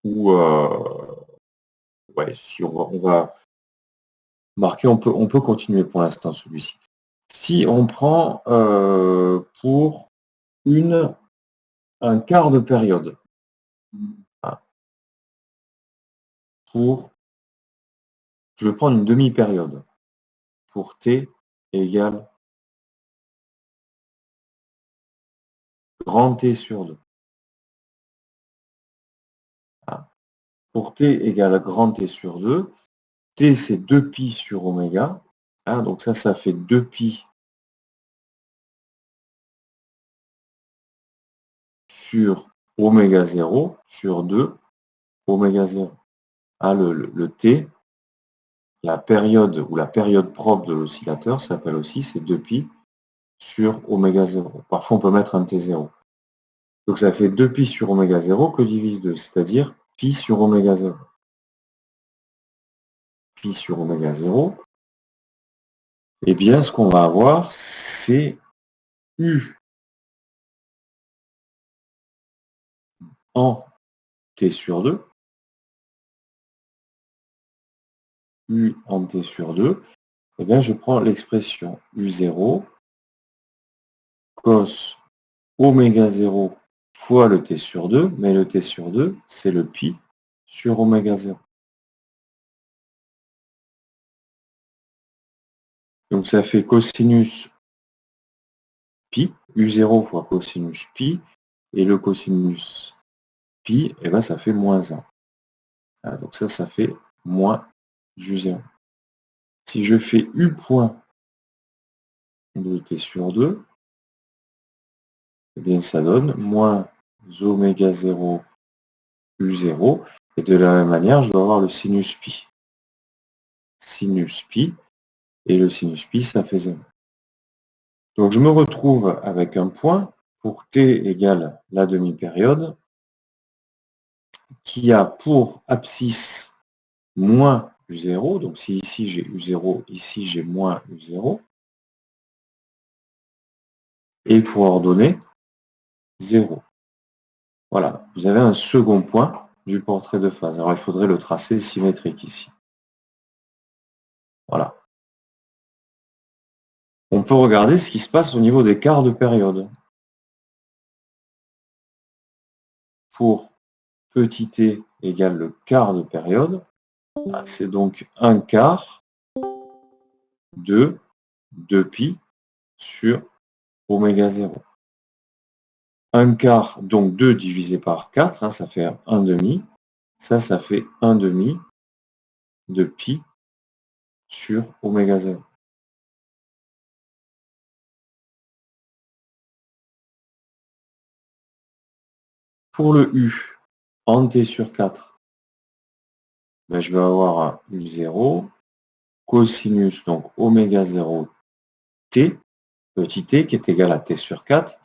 ou ouais, si on va marquer, on peut continuer pour l'instant celui-ci. Si on prend pour un quart de période, hein, je vais prendre une demi-période pour t égale grand T sur 2. Hein. Pour t égale grand T sur 2, t c'est 2pi sur oméga. Hein, donc ça fait 2pi sur oméga 0 sur 2 oméga 0. Hein, le t, la période ou la période propre de l'oscillateur s'appelle aussi, c'est 2pi sur oméga 0. Parfois on peut mettre un t0. Donc ça fait 2pi sur oméga 0 que divise 2, c'est-à-dire pi sur oméga 0. Pi sur oméga 0. Eh bien, ce qu'on va avoir, c'est U en T sur 2. U en T sur 2. Eh bien, je prends l'expression U0 cos oméga 0 fois le T sur 2, mais le T sur 2, c'est le pi sur oméga 0. Donc ça fait cosinus pi, U0 fois cosinus pi, et le cosinus pi, eh ben, ça fait moins 1. Ah, donc ça fait moins U0. Si je fais U point de T sur 2, eh bien ça donne moins oméga 0 U0. Et de la même manière, je dois avoir le sinus pi. Sinus pi, et le sinus pi, ça fait 0. Donc je me retrouve avec un point pour t égale la demi-période qui a pour abscisse moins U0. Donc si ici j'ai U0, ici j'ai moins U0. Et pour ordonnée 0. Voilà, vous avez un second point du portrait de phase. Alors il faudrait le tracer symétrique ici. Voilà. On peut regarder ce qui se passe au niveau des quarts de période. Pour petit t égale le quart de période, c'est donc un quart de 2pi sur oméga 0. Un quart, donc 2 divisé par 4, hein, ça fait 1 demi. Ça fait 1 demi de pi sur oméga 0. Pour le U en t sur 4, ben, je vais avoir un U0 cosinus, donc oméga 0 t, petit t, qui est égal à t sur 4,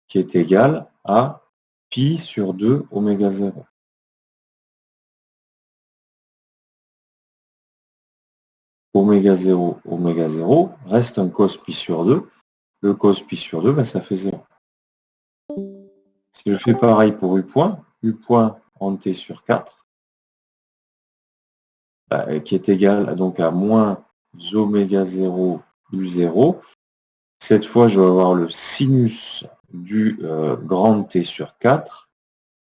qui est égal à pi sur 2 oméga 0. Oméga 0 reste un cos pi sur 2. Le cos pi sur 2, ben, ça fait 0. Si je fais pareil pour U point en t sur 4, ben, qui est égal donc à moins oméga 0 U0. Cette fois, je vais avoir le sinus du grand T sur 4,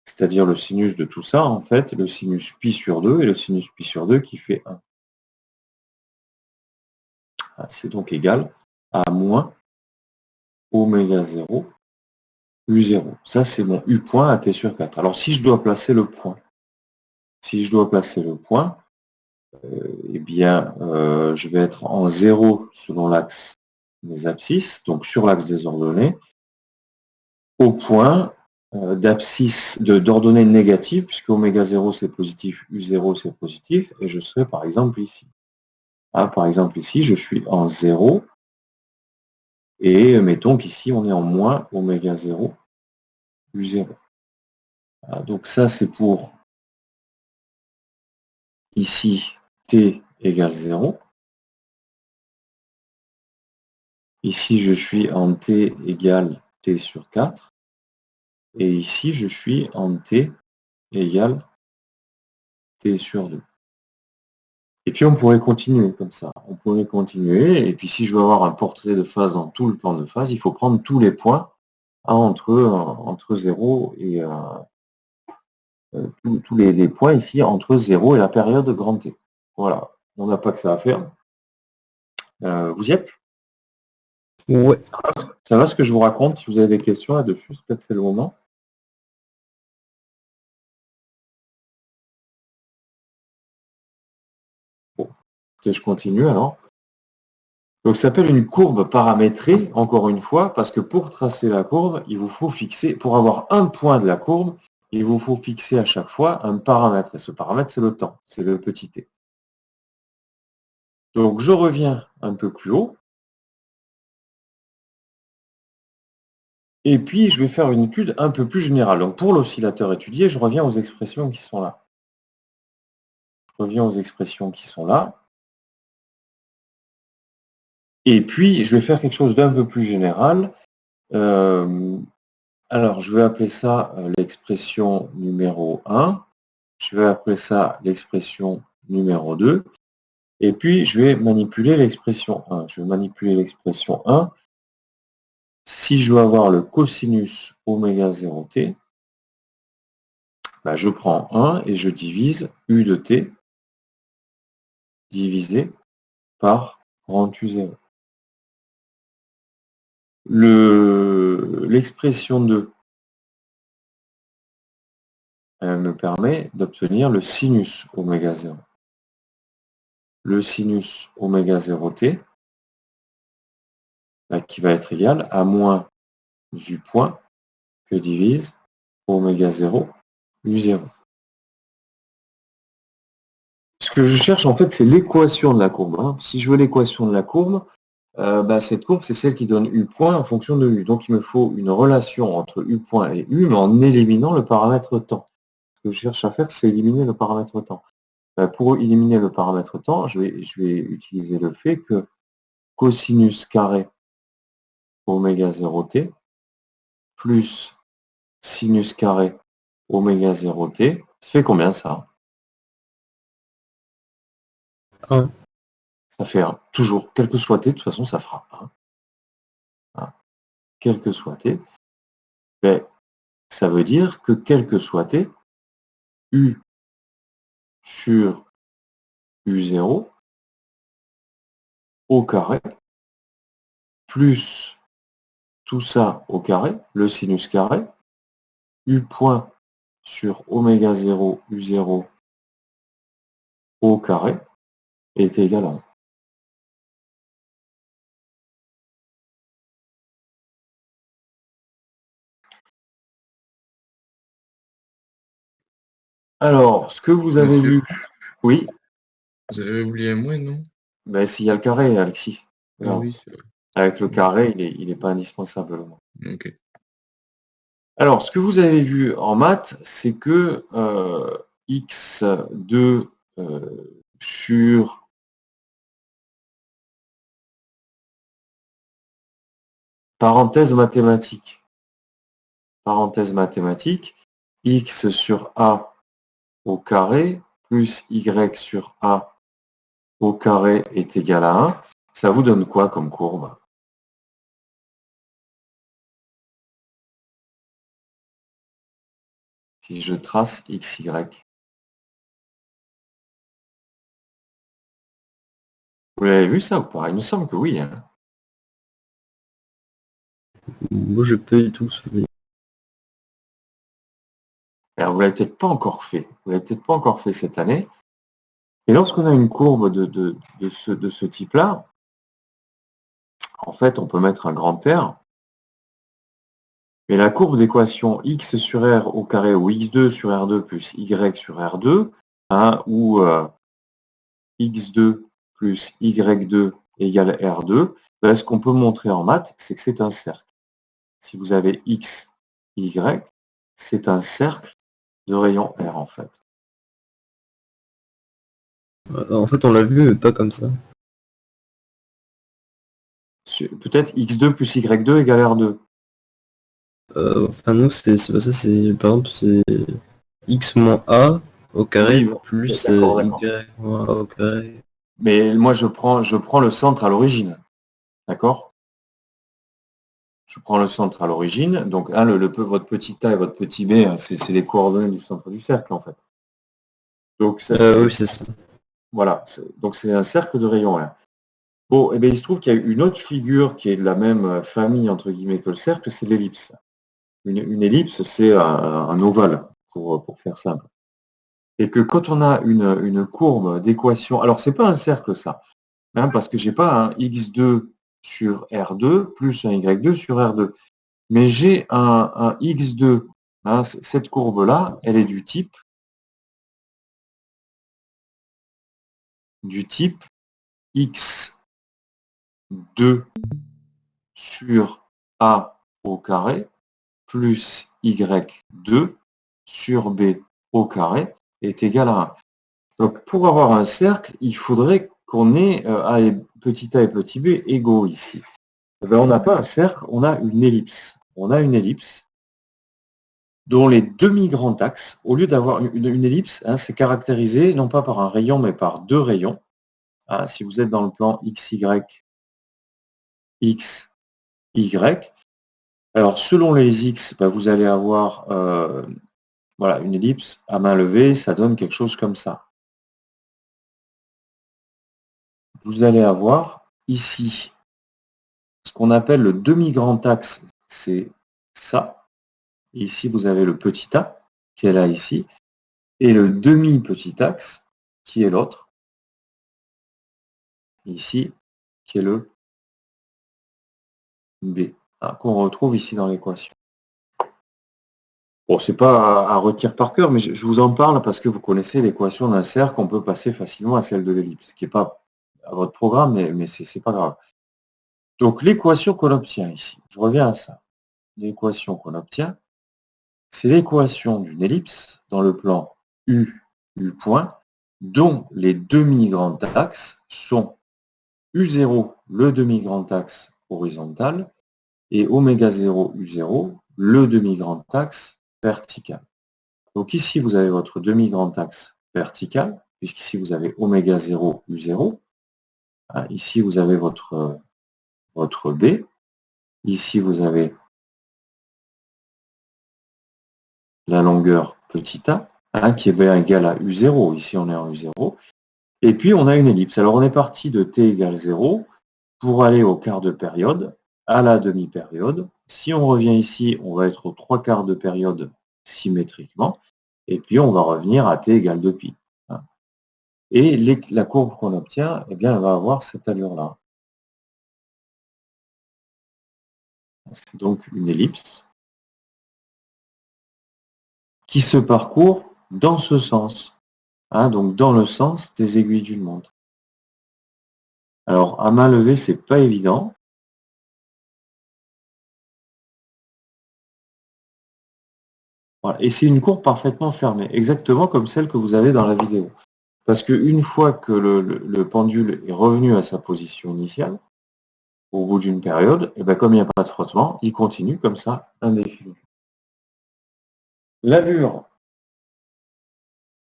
c'est-à-dire le sinus de tout ça, en fait, le sinus pi sur 2 et le sinus pi sur 2 qui fait 1. C'est donc égal à moins oméga 0 U0. Ça, c'est mon U point à T sur 4. Alors, si je dois placer le point, eh bien, je vais être en 0 selon l'axe des abscisses, donc sur l'axe des ordonnées, au point d'abscisse d'ordonnées négatives, puisque oméga 0 c'est positif, U0 c'est positif, et je serai par exemple ici. Ah, par exemple ici, je suis en 0, et mettons qu'ici on est en moins oméga 0, U0. Ah, donc ça c'est pour ici t égale 0. Ici je suis en t égale t sur 4. Et ici je suis en t égale t sur 2. Et puis on pourrait continuer comme ça. On pourrait continuer. Et puis si je veux avoir un portrait de phase dans tout le plan de phase, il faut prendre tous les points entre 0 et tous les points ici entre 0 et la période grand T. Voilà. On n'a pas que ça à faire. Vous y êtes? Ouais. Ça va ce que je vous raconte? Si vous avez des questions là-dessus, peut-être c'est le moment. Bon, je continue alors. Donc ça s'appelle une courbe paramétrée, encore une fois, parce que pour tracer la courbe, il vous faut fixer, pour avoir un point de la courbe, il vous faut fixer à chaque fois un paramètre. Et ce paramètre, c'est le temps, c'est le petit t. Donc je reviens un peu plus haut. Et puis, je vais faire une étude un peu plus générale. Donc, pour l'oscillateur étudié, je reviens aux expressions qui sont là. Je reviens aux expressions qui sont là. Et puis, je vais faire quelque chose d'un peu plus général. Alors, je vais appeler ça l'expression numéro 1. Je vais appeler ça l'expression numéro 2. Et puis, je vais manipuler l'expression 1. Je vais manipuler l'expression 1. Si je veux avoir le cosinus oméga 0t, je prends 1 et je divise u de t divisé par grand U0. L'expression 2 elle me permet d'obtenir le sinus oméga 0. Le sinus oméga 0t qui va être égal à moins du point que divise oméga 0 U0. Ce que je cherche en fait, c'est l'équation de la courbe. Si je veux l'équation de la courbe, cette courbe, c'est celle qui donne U point en fonction de U. Donc il me faut une relation entre U point et U, mais en éliminant le paramètre temps. Ce que je cherche à faire, c'est éliminer le paramètre temps. Pour éliminer le paramètre temps, je vais utiliser le fait que cosinus carré oméga 0t plus sinus carré oméga 0t, ça fait combien ça? 1. Ça fait 1. Toujours, quel que soit t, de toute façon, ça fera 1. Quel que soit t, ça veut dire que quel que soit t, U sur U0 au carré, plus tout ça au carré, le sinus carré, U point sur oméga 0 U0 au carré est égal à 1. Alors, ce que vous avez vu, oui. Vous avez oublié un moins, non? S'il y a le carré, Alexis. Ah oui, c'est vrai. Avec le carré, il n'est pas indispensable. Ok. Alors, ce que vous avez vu en maths, c'est que x2 sur parenthèse mathématique, x sur a au carré plus y sur a au carré est égal à 1. Ça vous donne quoi comme courbe? Si je trace xy. Vous l'avez vu ça ou pas? Il me semble que oui. Moi, je peux tout souvenir. Alors, vous l'avez peut-être pas encore fait. Vous l'avez peut-être pas encore fait cette année. Et lorsqu'on a une courbe de ce type-là, en fait, on peut mettre un grand R. Mais la courbe d'équation x sur r au carré ou x2 sur r2 plus y sur r2, ou x2 plus y2 égale r2, ce qu'on peut montrer en maths, c'est que c'est un cercle. Si vous avez x, y, c'est un cercle de rayon r en fait. En fait, on l'a vu, mais pas comme ça. Peut-être x2 plus y2 égale r2. Enfin, nous, c'est pas ça, c'est par exemple, c'est x moins a au carré Oui, plus d'accord, d'accord. y au carré. Mais moi, je prends le centre à l'origine. D'accord? Je prends le centre à l'origine. Donc, hein, votre petit a et votre petit b, hein, c'est les coordonnées du centre du cercle, en fait. Donc, Oui, c'est ça. voilà. Donc, c'est un cercle de rayon 1. Bon, et bien, il se trouve qu'il y a une autre figure qui est de la même famille, entre guillemets, que le cercle, c'est l'ellipse. Une ellipse, c'est un ovale, pour faire simple. Et que quand on a une courbe d'équation, alors c'est pas un cercle ça, hein, parce que j'ai pas un x2 sur R2 plus un y2 sur R2. Mais j'ai un x2, hein, cette courbe-là, elle est du type x2 sur a au carré plus y2 sur b au carré est égal à 1. Donc pour avoir un cercle, il faudrait qu'on ait petit a et petit b égaux ici. Eh bien, on n'a pas un cercle, on a une ellipse. On a une ellipse dont les demi-grands axes, au lieu d'avoir une ellipse, hein, c'est caractérisé non pas par un rayon, mais par deux rayons. Ah, si vous êtes dans le plan XY, X, Y, alors selon les X, ben, vous allez avoir voilà, une ellipse à main levée, ça donne quelque chose comme ça. Vous allez avoir ici ce qu'on appelle le demi-grand axe, c'est ça. Et ici, vous avez le petit a, qui est là ici, et le demi-petit axe, qui est l'autre, ici, qui est le B, hein, qu'on retrouve ici dans l'équation. Bon, c'est pas à retenir par cœur, mais je vous en parle parce que vous connaissez l'équation d'un cercle, on peut passer facilement à celle de l'ellipse, ce qui n'est pas à votre programme, mais c'est pas grave. Donc l'équation qu'on obtient ici, je reviens à ça. L'équation qu'on obtient, c'est l'équation d'une ellipse dans le plan U, U point, dont les demi-grands axes sont U0, le demi-grand axe horizontal, et oméga 0, U0, le demi-grand axe vertical. Donc ici, vous avez votre demi-grand axe vertical, puisqu'ici, vous avez oméga 0, U0. Ici, vous avez votre B. Ici, vous avez la longueur petit a, qui est bien égale à U0. Ici, on est en U0. Et puis, on a une ellipse. Alors, on est parti de t égale 0 pour aller au quart de période, à la demi-période. Si on revient ici, on va être aux 3/4 de période symétriquement. Et puis, on va revenir à t égale 2π. Et la courbe qu'on obtient, eh bien, elle va avoir cette allure-là. C'est donc une ellipse qui se parcourt dans ce sens. Donc dans le sens des aiguilles d'une montre. Alors, à main levée, c'est pas évident. Voilà. Et c'est une courbe parfaitement fermée, exactement comme celle que vous avez dans la vidéo. Parce qu'une fois que le pendule est revenu à sa position initiale, au bout d'une période, et bien comme il n'y a pas de frottement, il continue comme ça indéfiniment. L'allure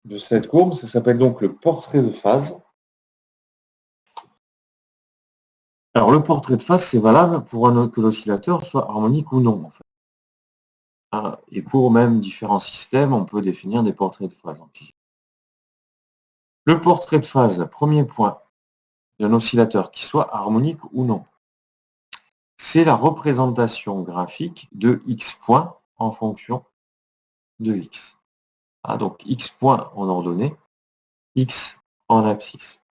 de cette courbe, ça s'appelle donc le portrait de phase. Alors le portrait de phase, c'est valable pour que l'oscillateur soit harmonique ou non, en fait. Et pour même différents systèmes, on peut définir des portraits de phase en physique. Le portrait de phase, premier point, d'un oscillateur qui soit harmonique ou non, c'est la représentation graphique de x points en fonction de x. Donc x points en ordonnée, x en abscisse.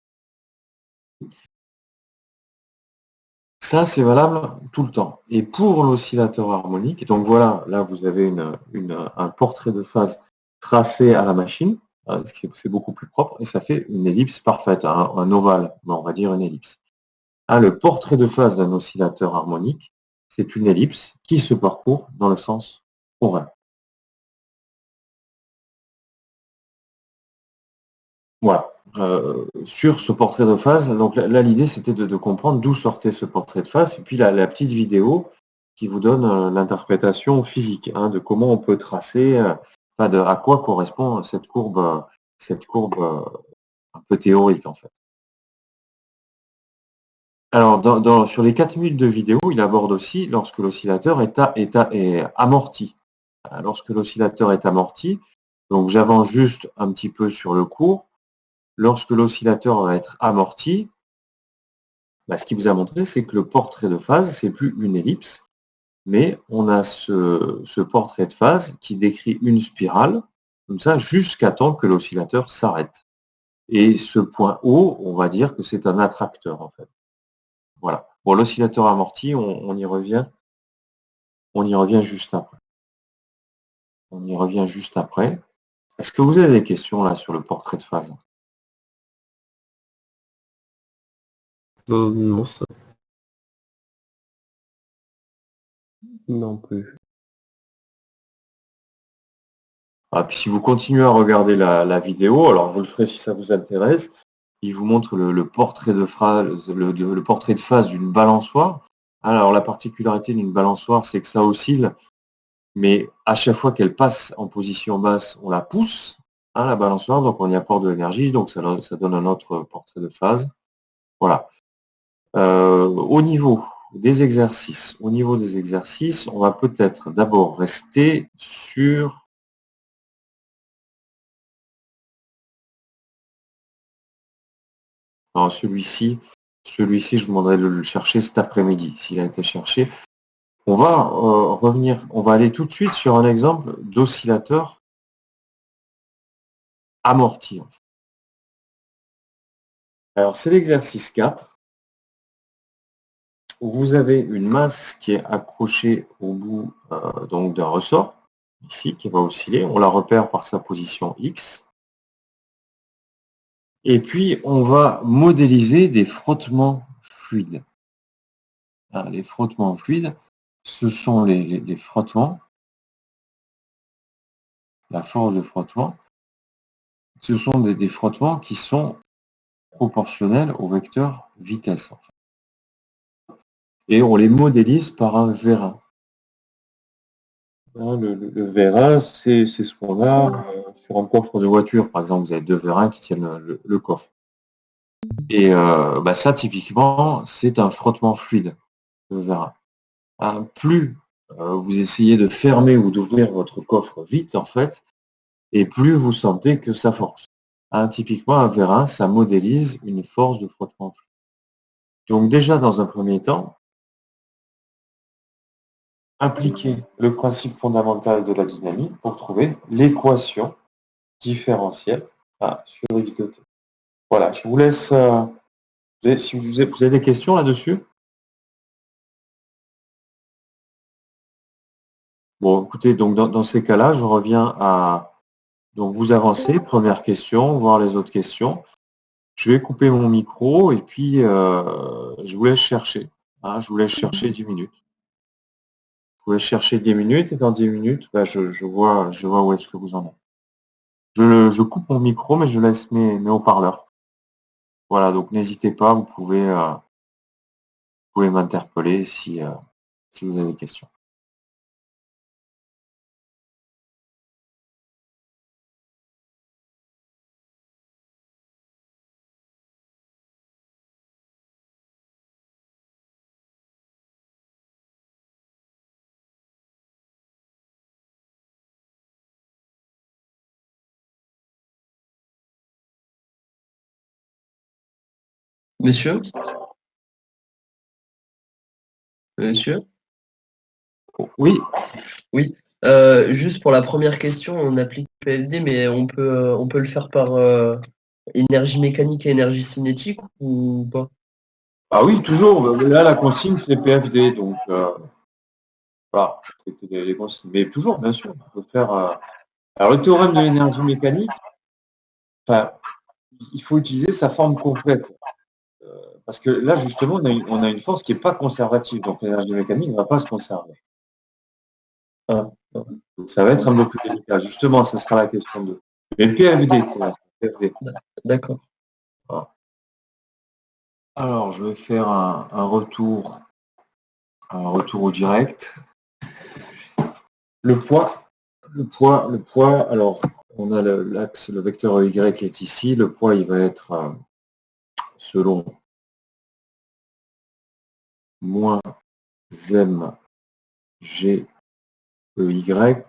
Ça, c'est valable tout le temps. Et pour l'oscillateur harmonique, donc voilà, là vous avez un portrait de phase tracé à la machine, c'est beaucoup plus propre, et ça fait une ellipse parfaite, un ovale, on va dire une ellipse. Le portrait de phase d'un oscillateur harmonique, c'est une ellipse qui se parcourt dans le sens horaire. Voilà. Sur ce portrait de phase, donc là l'idée c'était de comprendre d'où sortait ce portrait de phase, et puis la petite vidéo qui vous donne l'interprétation physique, de comment on peut tracer, à quoi correspond cette courbe cette courbe un peu théorique en fait. Alors, sur les 4 minutes de vidéo, il aborde aussi lorsque l'oscillateur est amorti. Lorsque l'oscillateur est amorti, donc j'avance juste un petit peu sur le cours. Lorsque l'oscillateur va être amorti, ce qu'il vous a montré, c'est que le portrait de phase, c'est plus une ellipse, mais on a ce portrait de phase qui décrit une spirale, comme ça, jusqu'à temps que l'oscillateur s'arrête. Et ce point haut, on va dire que c'est un attracteur, en fait. Voilà. Pour l'oscillateur amorti, on y revient juste après. On y revient juste après. Est-ce que vous avez des questions là sur le portrait de phase? Non, ça. Non plus. Puis si vous continuez à regarder la vidéo, alors vous le ferez si ça vous intéresse, il vous montre le portrait de phase, le portrait de phase d'une balançoire. Alors la particularité d'une balançoire, c'est que ça oscille, mais à chaque fois qu'elle passe en position basse, on la pousse, la balançoire, donc on y apporte de l'énergie, donc ça donne un autre portrait de phase. Voilà. Au niveau des exercices, on va peut-être d'abord rester sur celui-ci, je vous demanderai de le chercher cet après-midi, s'il a été cherché. On va revenir, on va aller tout de suite sur un exemple d'oscillateur amorti. Alors, c'est l'exercice 4, où vous avez une masse qui est accrochée au bout donc d'un ressort, ici, qui va osciller. On la repère par sa position X. Et puis, on va modéliser des frottements fluides. Les frottements fluides, ce sont les frottements, la force de frottement. Ce sont des frottements qui sont proportionnels au vecteur vitesse. En fait. Et on les modélise par un vérin. Le vérin, c'est ce qu'on a sur un coffre de voiture. Par exemple, vous avez 2 vérins qui tiennent le coffre. Et ça, typiquement, c'est un frottement fluide, le vérin. Plus vous essayez de fermer ou d'ouvrir votre coffre vite, en fait, et plus vous sentez que ça force. Typiquement, un vérin, ça modélise une force de frottement fluide. Donc déjà, dans un premier temps, appliquer le principe fondamental de la dynamique pour trouver l'équation différentielle sur x de t. Voilà, je vous laisse... si vous avez des questions là-dessus? Bon, écoutez, donc dans ces cas-là, je reviens à... Donc vous avancez, première question, voir les autres questions. Je vais couper mon micro et puis je vous laisse chercher. Je vous laisse chercher 10 minutes. Vous pouvez chercher 10 minutes et dans 10 minutes, je vois où est-ce que vous en êtes. Je coupe mon micro, mais je laisse mes haut-parleurs. Voilà, donc n'hésitez pas, vous pouvez m'interpeller si vous avez des questions. Monsieur? Monsieur? Oui, Oui. Juste pour la première question, on applique PFD, mais on peut le faire par énergie mécanique et énergie cinétique ou pas? oui, toujours. Là, la consigne, c'est PFD, donc voilà, c'était les consignes. Mais toujours, bien sûr, on peut faire... Alors, le théorème de l'énergie mécanique, il faut utiliser sa forme complète. Parce que là, justement, on a une force qui n'est pas conservative, donc l'énergie mécanique ne va pas se conserver. Donc, ça va être un peu plus délicat. Justement, ça sera la question 2. Mais PFD, PFD. D'accord. Voilà. Alors, je vais faire un retour au direct. Le poids, alors, on a l'axe, le vecteur EY est ici, le poids il va être selon moins mg EY.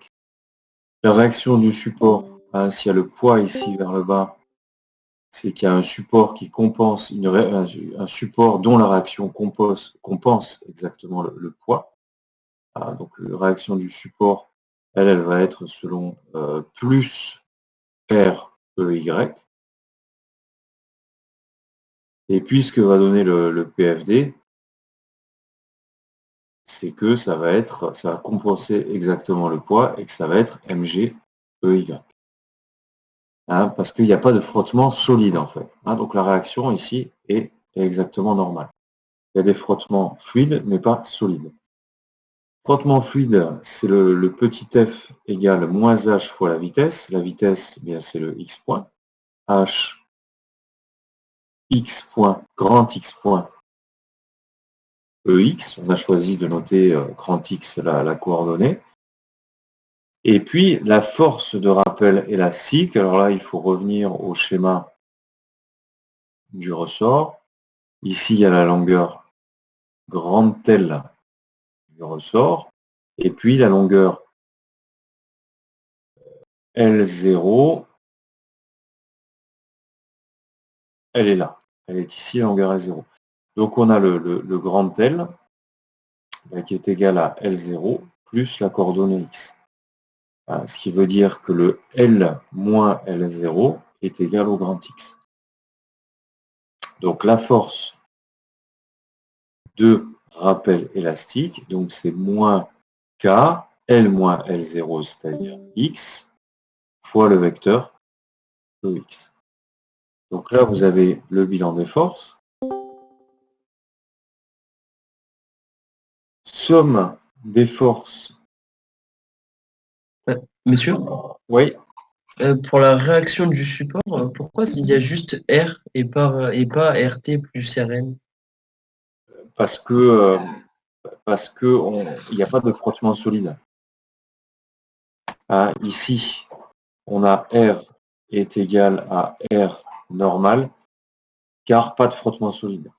La réaction du support, hein, s'il y a le poids ici vers le bas, c'est qu'il y a un support qui compense, un support dont la réaction compense exactement le poids. Ah, donc la réaction du support, elle va être selon plus R EY. Et puis ce que va donner le PFD, c'est que ça va compenser exactement le poids et que ça va être mg EY. Hein, parce qu'il n'y a pas de frottement solide en fait. Hein, donc la réaction ici est exactement normale. Il y a des frottements fluides, mais pas solides. Frottement fluide, c'est le petit f égale moins h fois la vitesse. La vitesse, eh c'est le x point. H, x point, grand x point, ex. On a choisi de noter grand x la coordonnée. Et puis la force de rappel élastique. Alors là, il faut revenir au schéma du ressort. Ici, il y a la longueur grande L du ressort. Et puis la longueur L0, elle est là. Elle est ici, la longueur L0. Donc on a le grand L qui est égal à L0 plus la coordonnée X. Ce qui veut dire que le L moins L0 est égal au grand X. Donc la force de rappel élastique, donc c'est moins K, L moins L0, c'est-à-dire X, fois le vecteur EX. Donc là, vous avez le bilan des forces. Somme des forces. Monsieur, Oui, pour la réaction du support, pourquoi il y a juste R et pas RT plus RN? parce que il n'y a pas de frottement solide. Ici, on a R est égal à R normal, car pas de frottement solide.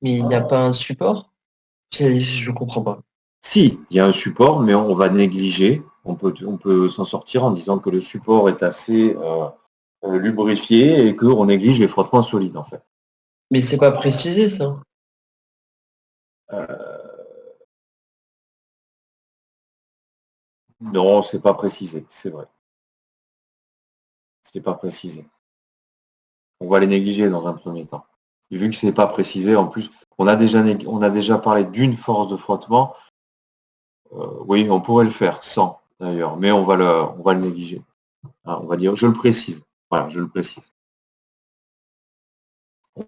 Mais il n'y a pas un support? Je comprends pas. Si, il y a un support, mais on va négliger. On peut s'en sortir en disant que le support est assez lubrifié et qu'on néglige les frottements solides, en fait. Mais c'est pas précisé ça. Non, c'est pas précisé, c'est vrai. C'est pas précisé. On va les négliger dans un premier temps. Et vu que c'est pas précisé, en plus, on a déjà parlé d'une force de frottement. Oui, on pourrait le faire sans, d'ailleurs, mais on va le négliger. On va dire, je le précise. Voilà, je le précise.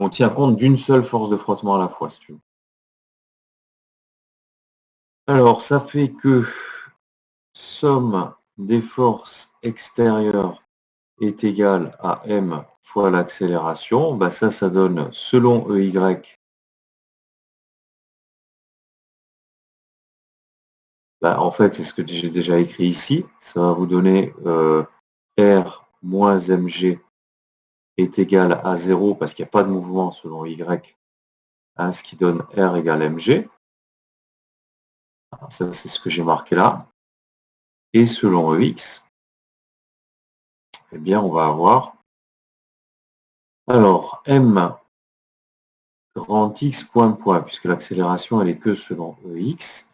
On tient compte d'une seule force de frottement à la fois, si tu veux. Alors, ça fait que somme des forces extérieures est égale à m fois l'accélération. Bah, ça donne, selon EY, bah, en fait, c'est ce que j'ai déjà écrit ici. Ça va vous donner R moins mg est égal à 0 parce qu'il n'y a pas de mouvement selon Y, hein, ce qui donne R égale mg. Alors, ça, c'est ce que j'ai marqué là. Et selon Ex, eh bien, on va avoir, alors, m grand X point, puisque l'accélération, elle est que selon Ex,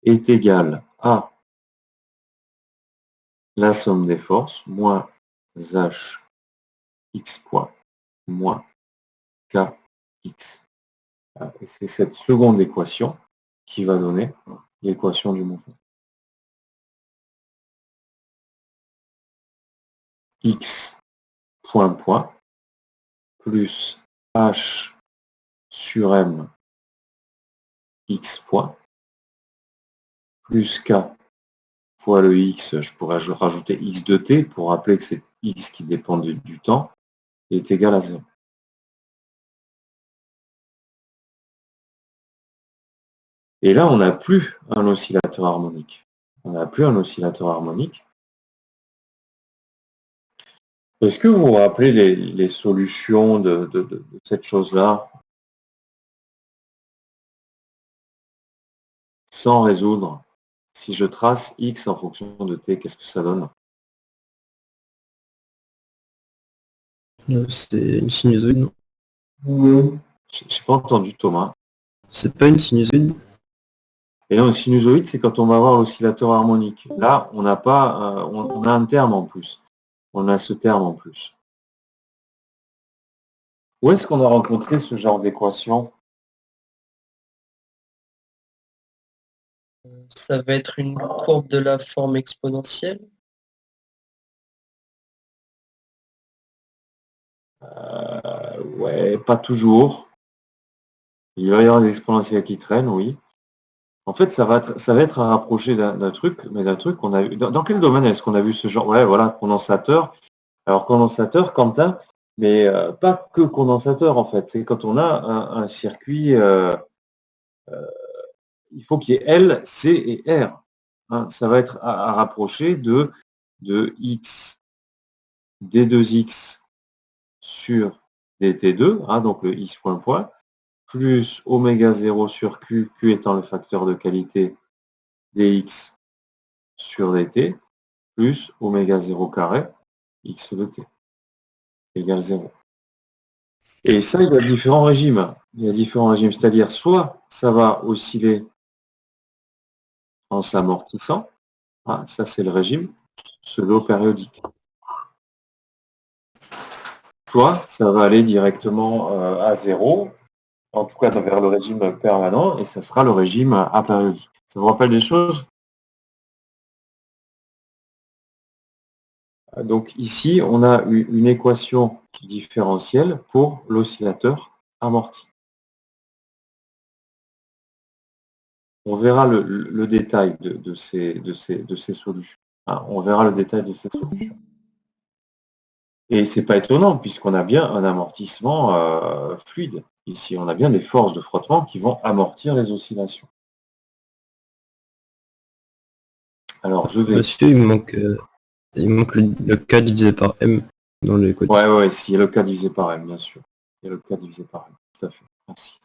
est égale à la somme des forces, moins H x point, moins Kx. Et c'est cette seconde équation qui va donner l'équation du mouvement. X point plus H sur M X point plus K fois le X, je pourrais rajouter X de T pour rappeler que c'est X qui dépend du temps, est égal à 0. Et là, on n'a plus un oscillateur harmonique. On n'a plus un oscillateur harmonique Est-ce que vous vous rappelez les solutions de cette chose-là sans résoudre? Si je trace x en fonction de t, qu'est-ce que ça donne? C'est une sinusoïde, non? J'ai pas entendu Thomas. C'est pas une sinusoïde? Et non, une sinusoïde, c'est quand on va avoir l'oscillateur harmonique. Là, on n'a pas, on a un terme en plus. On a ce terme en plus. Où est-ce qu'on a rencontré ce genre d'équation? Ça va être une courbe de la forme exponentielle. Ouais, pas toujours. Il va y avoir des exponentielles qui traînent, oui. En fait, ça va être à rapprocher d'un truc, mais d'un truc qu'on a vu. Dans quel domaine est-ce qu'on a vu ce genre? Ouais, voilà, condensateur. Alors, condensateur, Quentin, mais pas que condensateur, en fait. C'est quand on a un circuit, il faut qu'il y ait L, C et R. Hein, ça va être à rapprocher de X, D2X sur DT2, hein, donc le X point point, plus oméga 0 sur Q, Q étant le facteur de qualité dx sur dt, plus oméga 0 carré, x de t, égale 0. Et ça, il y a différents régimes. Il y a différents régimes, c'est-à-dire soit ça va osciller en s'amortissant, hein, ça c'est le régime pseudo-périodique. Soit ça va aller directement à 0, en tout cas vers le régime permanent, et ça sera le régime apériodique. Ça vous rappelle des choses? Donc ici, on a une équation différentielle pour l'oscillateur amorti. On verra le détail de ces solutions. Hein, on verra le détail de ces solutions. Et c'est pas étonnant, puisqu'on a bien un amortissement fluide. Ici, on a bien des forces de frottement qui vont amortir les oscillations. Alors, je vais... Monsieur, il manque le K divisé par M dans l'équation. Ouais, si, il y a le K divisé par M, bien sûr. Il y a le K divisé par M, tout à fait. Merci.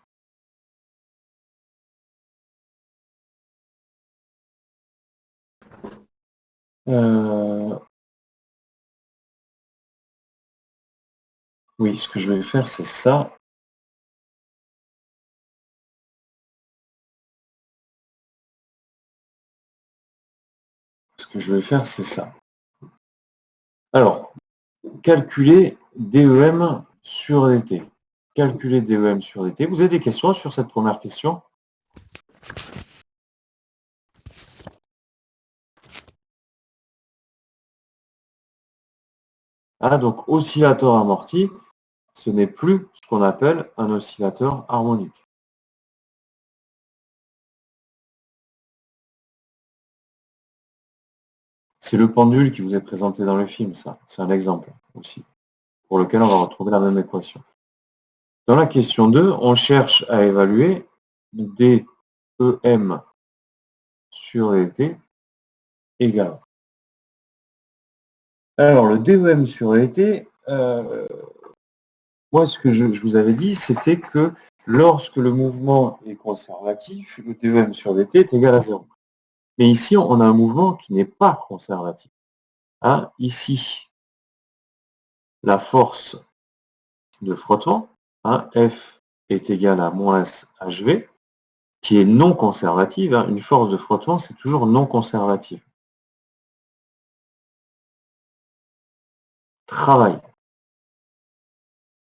Oui, ce que je vais faire, c'est ça. Ce que je vais faire, c'est ça. Alors, calculer DEM sur DT. Calculer DEM sur DT. Vous avez des questions sur cette première question? Ah, donc, oscillateur amorti, ce n'est plus ce qu'on appelle un oscillateur harmonique. C'est le pendule qui vous est présenté dans le film, ça. C'est un exemple aussi, pour lequel on va retrouver la même équation. Dans la question 2, on cherche à évaluer DEM sur DT égale. Alors, le DEM sur DT, moi, ce que je vous avais dit, c'était que lorsque le mouvement est conservatif, le DEM sur DT est égal à 0. Mais ici, on a un mouvement qui n'est pas conservatif. Hein, ici, la force de frottement, hein, F est égale à moins HV, qui est non conservative. Hein. Une force de frottement, c'est toujours non conservative. Travail.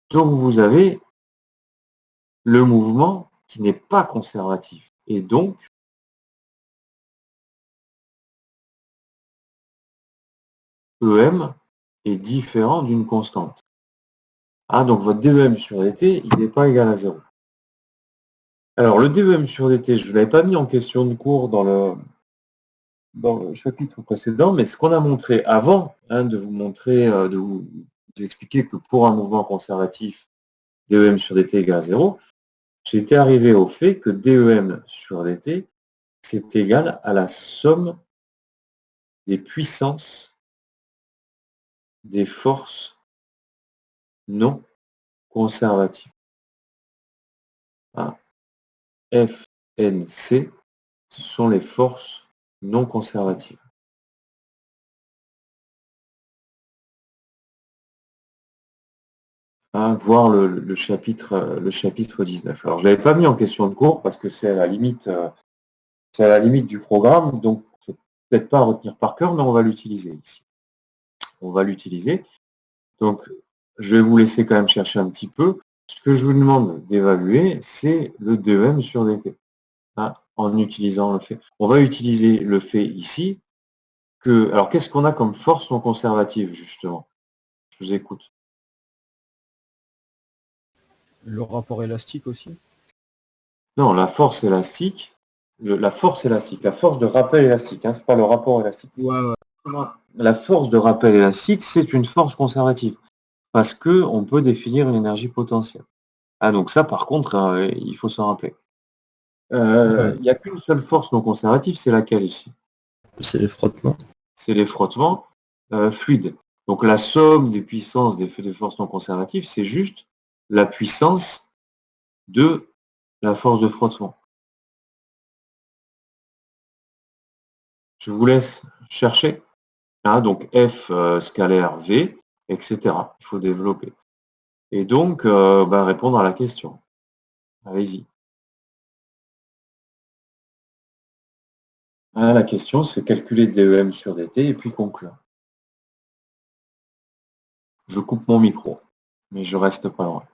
Donc, vous avez le mouvement qui n'est pas conservatif. Et donc, EM est différent d'une constante. Ah, donc votre DEM sur DT, il n'est pas égal à 0. Alors, le DEM sur DT, je ne l'avais pas mis en question de cours dans le chapitre précédent, mais ce qu'on a montré avant, hein, de vous montrer, de vous expliquer que pour un mouvement conservatif, DEM sur DT égale à 0, j'étais arrivé au fait que DEM sur DT, c'est égal à la somme des puissances des forces non conservatives. F, N, C, ce sont les forces non conservatives. Voir le chapitre 19. Alors, je ne l'avais pas mis en question de cours parce que c'est à la limite, du programme, donc c'est peut-être pas à retenir par cœur, mais on va l'utiliser ici. On va l'utiliser. Donc, je vais vous laisser quand même chercher un petit peu. Ce que je vous demande d'évaluer, c'est le DEM sur DT. En utilisant le fait. On va utiliser le fait ici que. Alors, qu'est-ce qu'on a comme force non conservative, justement? Je vous écoute. Le rapport élastique aussi. Non, la force élastique, la force de rappel élastique, c'est pas le rapport élastique. Ouais. La force de rappel élastique, c'est une force conservative, parce que on peut définir une énergie potentielle. Donc ça, par contre, il faut s'en rappeler. Il n'y a qu'une seule force non conservative, c'est laquelle ici? C'est les frottements. C'est les frottements fluides. Donc la somme des puissances des forces non conservatives, c'est juste la puissance de la force de frottement. Je vous laisse chercher. Donc F scalaire V, etc. Il faut développer. Et donc, répondre à la question. Allez-y. La question, c'est calculer DEM sur DT et puis conclure. Je coupe mon micro, mais je reste pas loin.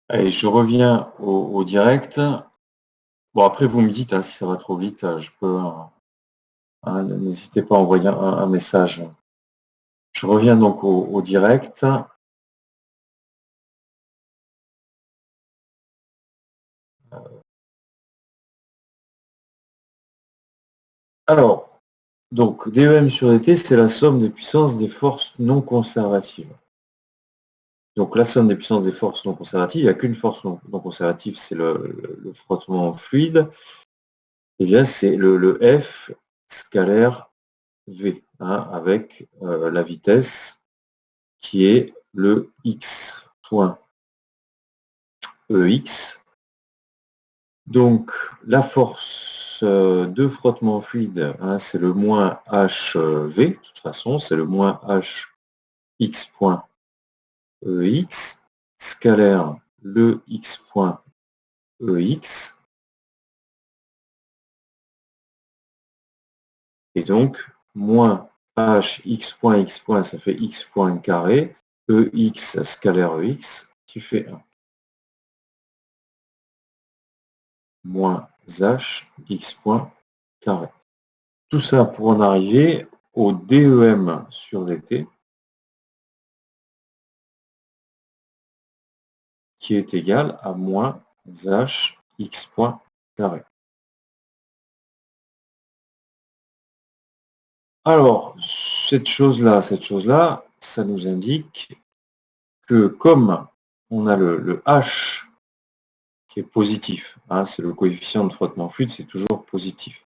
Allez, je reviens au direct. Bon, après, vous me dites si ça va trop vite, je peux. N'hésitez pas à envoyer un message. Je reviens donc au direct. Alors, donc DEM sur DT, c'est la somme des puissances des forces non conservatives. Donc la somme des puissances des forces non conservatives, il n'y a qu'une force non conservative, c'est le frottement fluide. Eh bien, c'est le F scalaire V, avec la vitesse qui est le X point EX. Donc la force de frottement fluide, c'est le moins HV, de toute façon, c'est le moins HX point EX, scalaire le X point EX. Et donc, moins h x point, ça fait x point carré, ex scalaire ex, qui fait 1. Moins h x point carré. Tout ça pour en arriver au DEM sur DT, qui est égal à moins h x point carré. Alors, cette chose-là, ça nous indique que comme on a le h qui est positif, c'est le coefficient de frottement fluide, c'est toujours positif.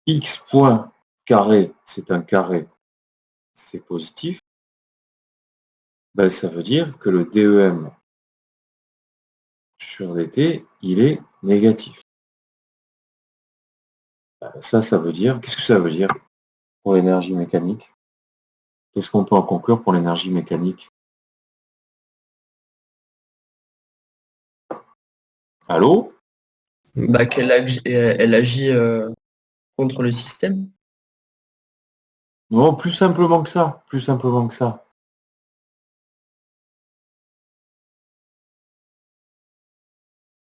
X point carré, c'est un carré, c'est positif. Ça veut dire que le DEM sur DT, il est négatif. Ça veut dire, qu'est-ce que ça veut dire pour l'énergie mécanique? Qu'est-ce qu'on peut en conclure pour l'énergie mécanique? Allô? Elle agit contre le système. Non, plus simplement que ça, plus simplement que ça.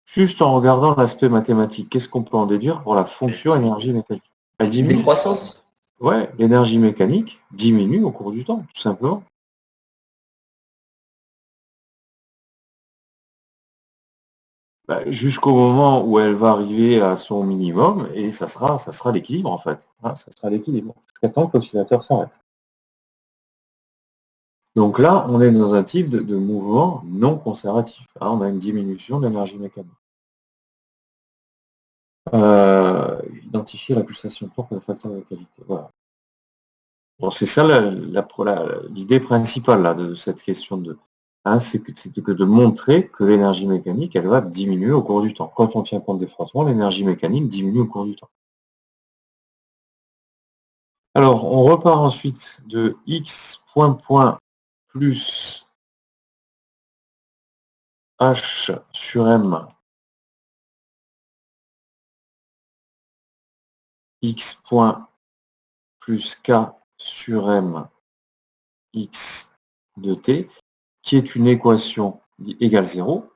Juste en regardant l'aspect mathématique, qu'est-ce qu'on peut en déduire pour la fonction énergie mécanique? Elle diminue. Décroissance. Ouais, l'énergie mécanique diminue au cours du temps, tout simplement. Jusqu'au moment où elle va arriver à son minimum, et ça sera l'équilibre en fait. Ça sera l'équilibre. Jusqu'à temps que l'oscillateur s'arrête. Donc là, on est dans un type de mouvement non conservatif. On a une diminution de l'énergie mécanique. Identifier la pulsation propre de facteur de qualité. Voilà. Bon, c'est ça l'idée principale là, de cette question de. Hein, c'est que de montrer que l'énergie mécanique, elle va diminuer au cours du temps. Quand on tient compte des frottements, l'énergie mécanique diminue au cours du temps. Alors, on repart ensuite de x point plus h sur m x point plus k sur m x de t, qui est une équation égale 0,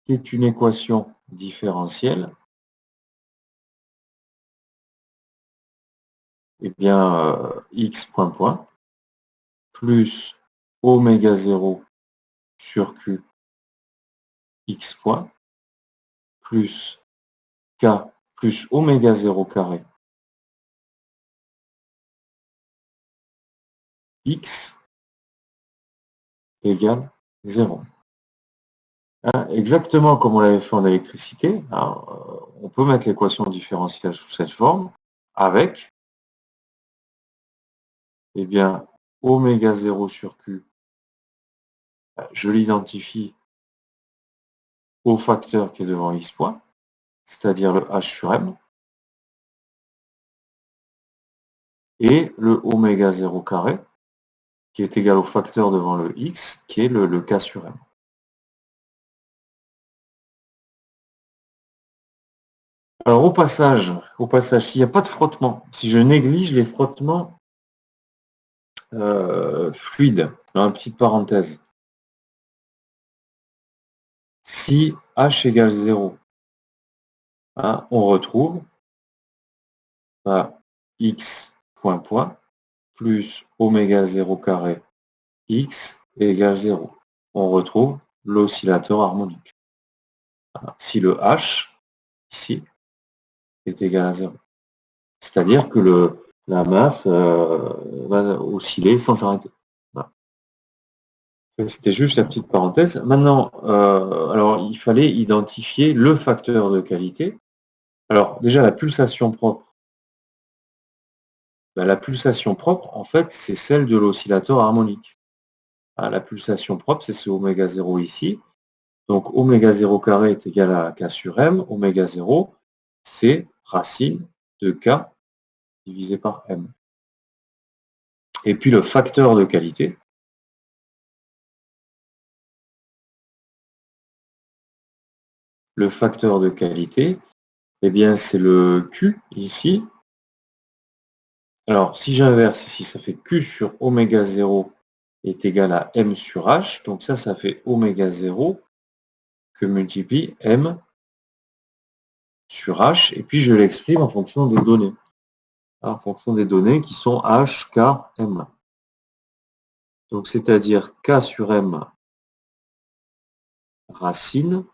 qui est une équation différentielle. Eh bien, x point plus oméga 0 sur q x point plus k plus oméga 0 carré x égale 0. Hein, exactement comme on l'avait fait en électricité, hein, on peut mettre l'équation différentielle sous cette forme avec, eh bien, oméga 0 sur q, je l'identifie au facteur qui est devant x point, c'est-à-dire le h sur m, et le oméga 0 carré, qui est égal au facteur devant le x, qui est le k sur m. Alors au passage, s'il n'y a pas de frottement, si je néglige les frottements fluides, dans une petite parenthèse, si h égale 0, hein, on retrouve x point plus oméga 0 carré x égale 0. On retrouve l'oscillateur harmonique. Si le h, ici, est égal à 0. C'est-à-dire que la masse va osciller sans s'arrêter. Voilà. C'était juste la petite parenthèse. Maintenant, alors il fallait identifier le facteur de qualité. Alors déjà la pulsation propre. Ben, la pulsation propre, en fait, c'est celle de l'oscillateur harmonique. Ah, la pulsation propre, c'est ce oméga 0 ici. Donc oméga 0 carré est égal à k sur m. Oméga 0, c'est racine de k divisé par m. Et puis le facteur de qualité, eh bien c'est le Q ici. Alors si j'inverse ici, ça fait Q sur oméga 0 est égal à m sur h. Donc ça fait oméga 0 que multiplie m sur h. Et puis je l'exprime en fonction des données. En fonction des données qui sont h, k, m. Donc c'est-à-dire k sur m racine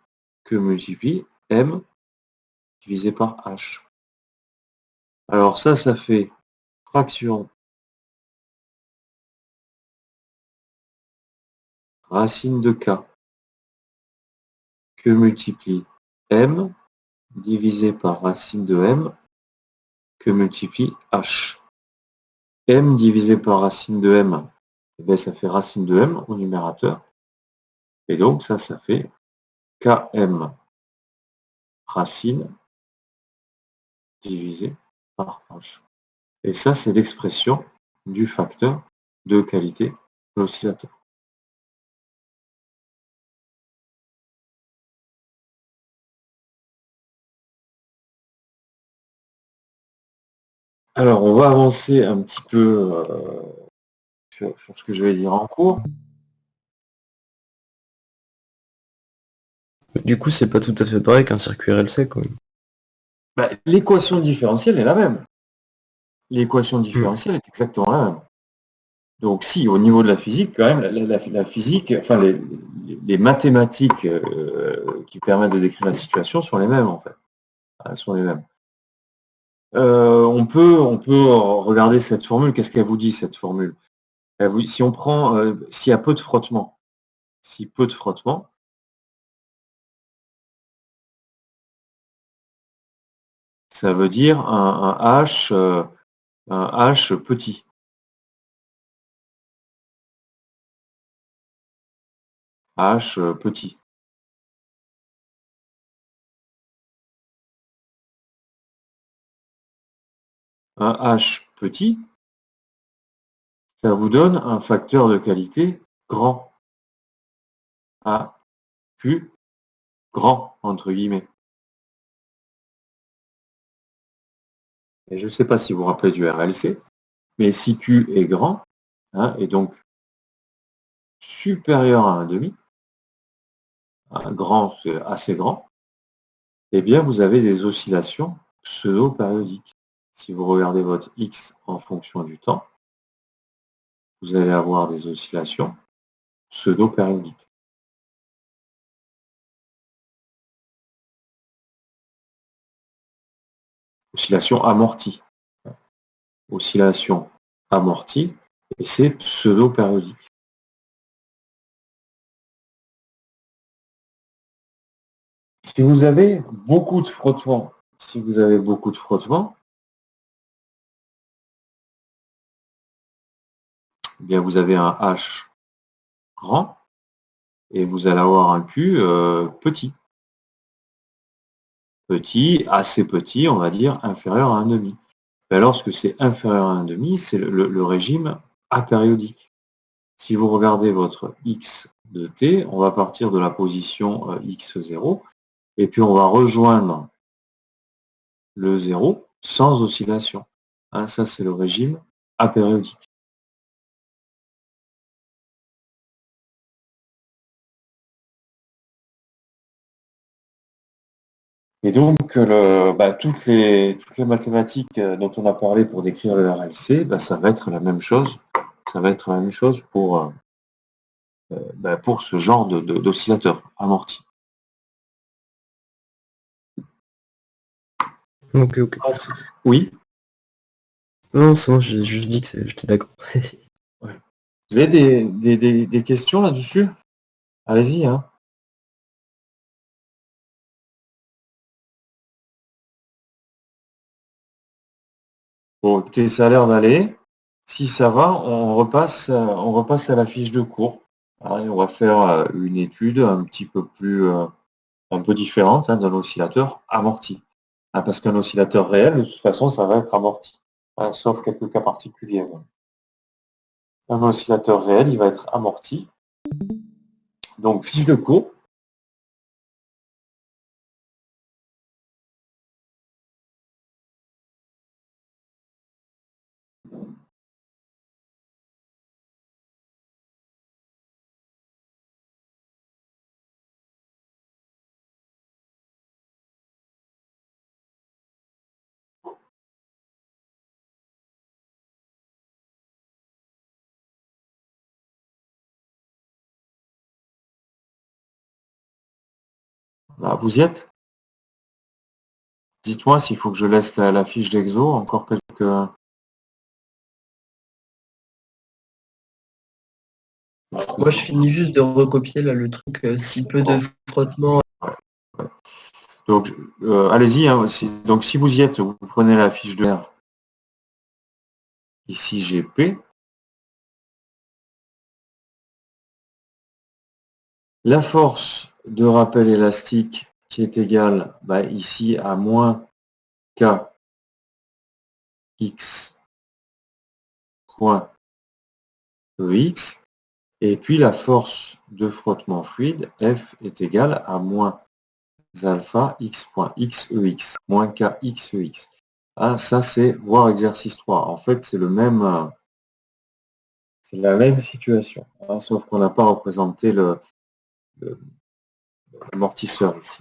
que multiplie m divisé par h. Alors ça fait fraction racine de k que multiplie m divisé par racine de m que multiplie h. M divisé par racine de m, eh bien, ça fait racine de m au numérateur. Et donc ça fait km racine divisé par h. Et ça, c'est l'expression du facteur de qualité de l'oscillateur. Alors, on va avancer un petit peu sur ce que je vais dire en cours. Du coup, c'est pas tout à fait pareil qu'un circuit RLC, quoi. Bah, l'équation différentielle est la même. L'équation différentielle est exactement la même. Donc si, au niveau de la physique, quand même, la physique, enfin les mathématiques qui permettent de décrire la situation sont les mêmes, en fait. Elles sont les mêmes. On peut regarder cette formule. Qu'est-ce qu'elle vous dit, cette formule? Si on prend, s'il y a peu de frottement, ça veut dire un H petit. H petit. Un H petit, ça vous donne un facteur de qualité grand. A, Q, grand, entre guillemets. Et je ne sais pas si vous vous rappelez du RLC, mais si Q est grand, hein, et donc supérieur à 1,5, un grand, c'est assez grand, eh bien vous avez des oscillations pseudo-périodiques. Si vous regardez votre X en fonction du temps, vous allez avoir des oscillations pseudo-périodiques. Oscillation amortie. Oscillation amortie, et c'est pseudo-périodique. Si vous avez beaucoup de frottements, eh bien vous avez un H grand et vous allez avoir un Q petit. Petit, assez petit, on va dire inférieur à 1,5. Ben, lorsque c'est inférieur à 1,5, c'est le régime apériodique. Si vous regardez votre X de T, on va partir de la position X0 et puis on va rejoindre le 0 sans oscillation. Hein, ça, c'est le régime apériodique. Et donc, toutes les mathématiques dont on a parlé pour décrire le RLC, ça va être la même chose. Ça va être la même chose pour ce genre d'oscillateur amorti. Ok, ok. Oui. Non, c'est bon, je dis que j'étais d'accord. Vous avez des questions là-dessus? Allez-y, hein. Bon, écoutez, ça a l'air d'aller. Si ça va, on repasse à la fiche de cours. Hein, et on va faire une étude un petit peu plus, un peu différente, hein, d'un oscillateur amorti. Hein, parce qu'un oscillateur réel, de toute façon, ça va être amorti. Hein, sauf quelques cas particuliers. Ouais. Un oscillateur réel, il va être amorti. Donc, fiche de cours. Là, vous y êtes? Dites-moi s'il faut que je laisse la fiche d'exo, encore quelques... Moi, je finis juste de recopier là le truc, si peu de frottement. Donc, allez-y. Hein, donc, si vous y êtes, vous prenez la fiche de R. Ici, j'ai P. La force de rappel élastique qui est égale ici à moins K X point EX. Et puis la force de frottement fluide, F est égale à moins alpha X point XEX, moins K XEX. Ah, ça c'est voir exercice 3. En fait, c'est la même situation, hein, sauf qu'on n'a pas représenté l'amortisseur ici,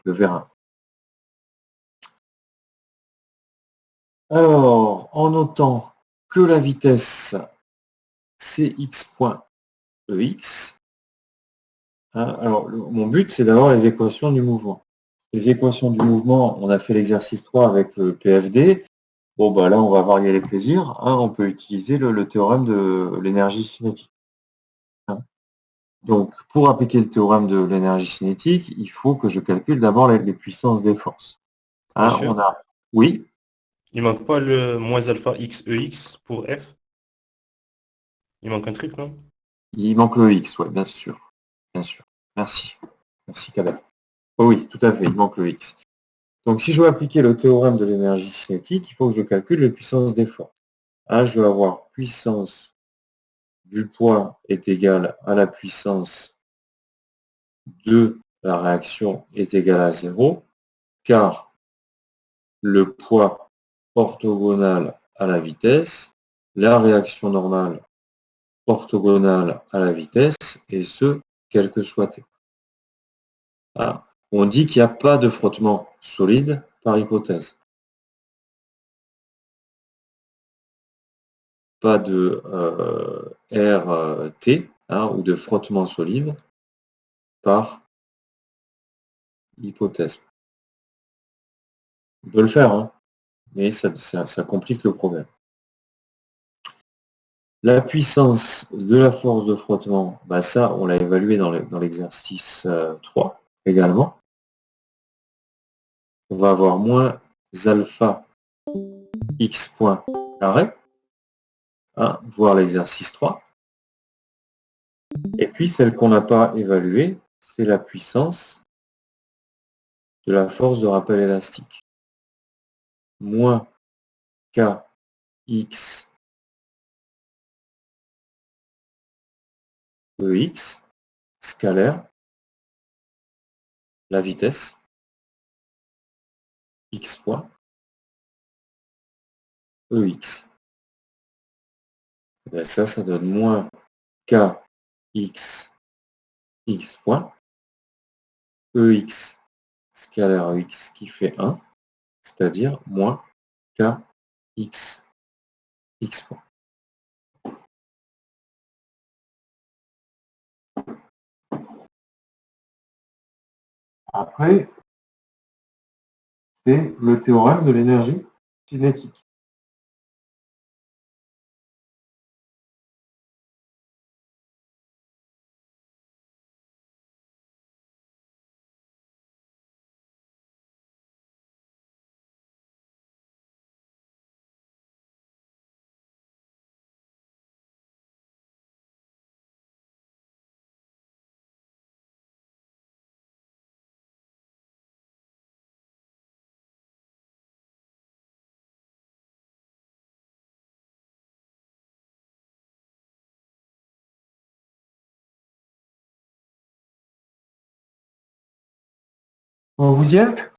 le vérin. Alors, en notant que la vitesse c'est x.ex, hein, alors mon but c'est d'avoir les équations du mouvement. Les équations du mouvement, on a fait l'exercice 3 avec le PFD. Bon, là, on va varier les plaisirs. Hein, on peut utiliser le théorème de l'énergie cinétique. Hein. Donc, pour appliquer le théorème de l'énergie cinétique, il faut que je calcule d'abord les puissances des forces. Hein, Monsieur, on a... Oui, il manque pas le moins alpha XEX pour F? Il manque un truc, non? il manque le X, ouais, bien sûr. Bien sûr. Merci. Merci, Kader. Oh oui, tout à fait, il manque le X. Donc, si je veux appliquer le théorème de l'énergie cinétique, il faut que je calcule les puissances des forces. Hein, je vais avoir puissance du poids est égale à la puissance de la réaction est égale à 0, car le poids orthogonal à la vitesse, la réaction normale orthogonale à la vitesse, et ce, quel que soit t. Ah, on dit qu'il n'y a pas de frottement solide par hypothèse. Pas de RT ou de frottement solide par hypothèse. On peut le faire, hein, mais ça complique le problème. La puissance de la force de frottement, bah ça, on l'a évalué dans l'exercice 3 également. On va avoir moins alpha x point carré, voir l'exercice 3. Et puis, celle qu'on n'a pas évaluée, c'est la puissance de la force de rappel élastique. Moins kx ex, scalaire, la vitesse, x point, ex. Et bien ça donne moins kx x point, ex scalaire x qui fait 1, c'est-à-dire moins kx x point. Après, c'est le théorème de l'énergie cinétique. Bon, vous y êtes?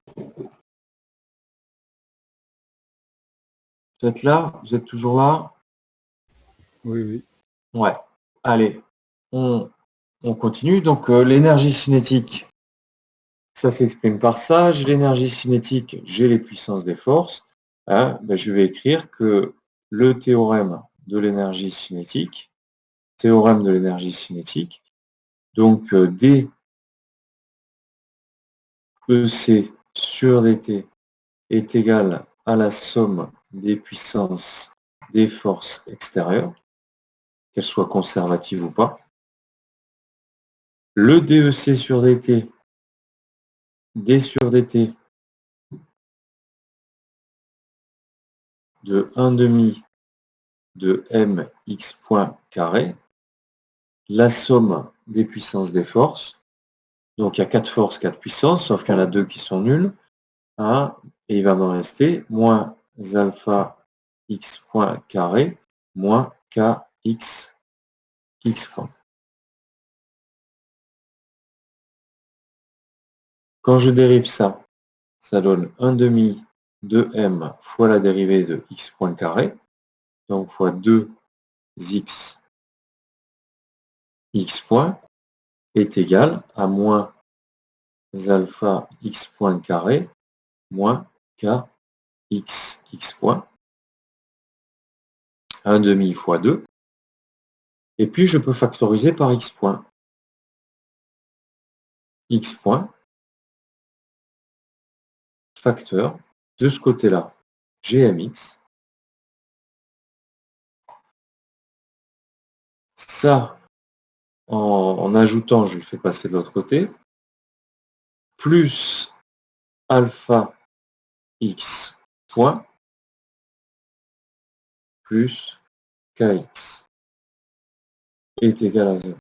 Vous êtes là? Vous êtes toujours là? Oui, oui. Ouais. Allez, on continue. Donc, l'énergie cinétique, ça s'exprime par ça. J'ai l'énergie cinétique, j'ai les puissances des forces. Je vais écrire que le théorème de l'énergie cinétique, donc d EC sur dt est égal à la somme des puissances des forces extérieures, qu'elles soient conservatives ou pas. Le DEC sur dt, d sur dt de 1/2 de mx point carré, la somme des puissances des forces. Donc il y a 4 forces, 4 puissances, sauf qu'il y en a 2 qui sont nulles. Et il va me rester moins alpha x point carré moins kx x point. Quand je dérive ça, ça donne 1/2 de m fois la dérivée de x point carré, donc fois 2x x point est égal à moins alpha x point carré moins kx x point, 1/2 fois 2, et puis je peux factoriser par x point. X point, facteur, de ce côté-là, gmx. Ça, en ajoutant, je le fais passer de l'autre côté, plus alpha x point plus kx est égal à 0.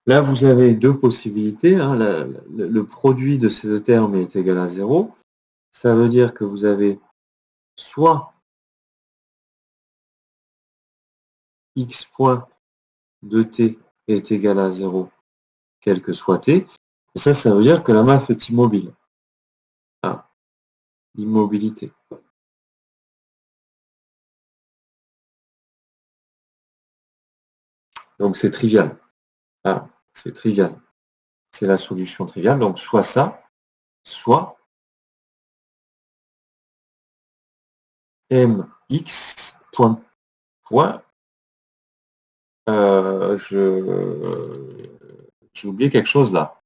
Là, vous avez deux possibilités. Hein. Le produit de ces deux termes est égal à 0. Ça veut dire que vous avez soit x point de t est égal à 0, quel que soit t. Et ça veut dire que la masse est immobile. Ah, immobilité. Donc c'est trivial. Ah, c'est trivial. C'est la solution triviale. Donc soit ça, soit mx point j'ai oublié quelque chose là.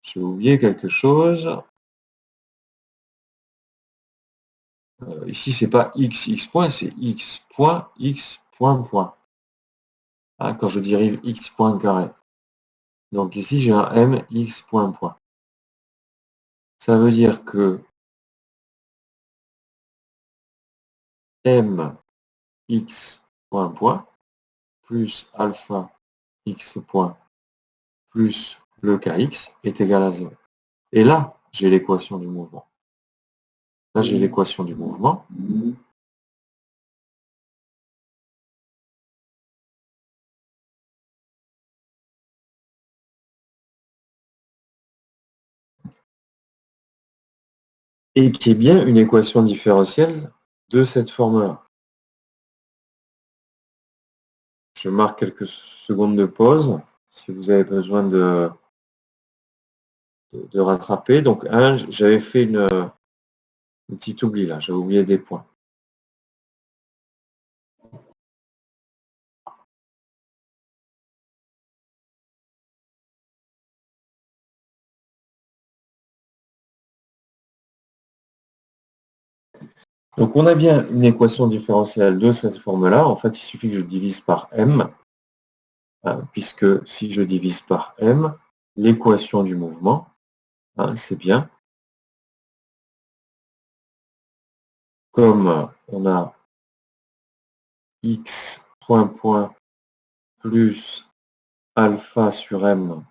J'ai oublié quelque chose. Ici, c'est pas x point, c'est x point. Hein, quand je dérive x point carré. Donc ici, j'ai un m x point. Ça veut dire que m x point plus alpha x point plus le kx est égal à 0. Et là, j'ai l'équation du mouvement. Là, j'ai l'équation du mouvement. Et qui est bien une équation différentielle de cette forme-là. Je marque quelques secondes de pause si vous avez besoin de rattraper. Donc, j'avais fait une petite oubli là, j'avais oublié des points. Donc, on a bien une équation différentielle de cette forme-là. En fait, il suffit que je divise par m, puisque si je divise par m, l'équation du mouvement, c'est bien. Comme on a x point plus alpha sur m,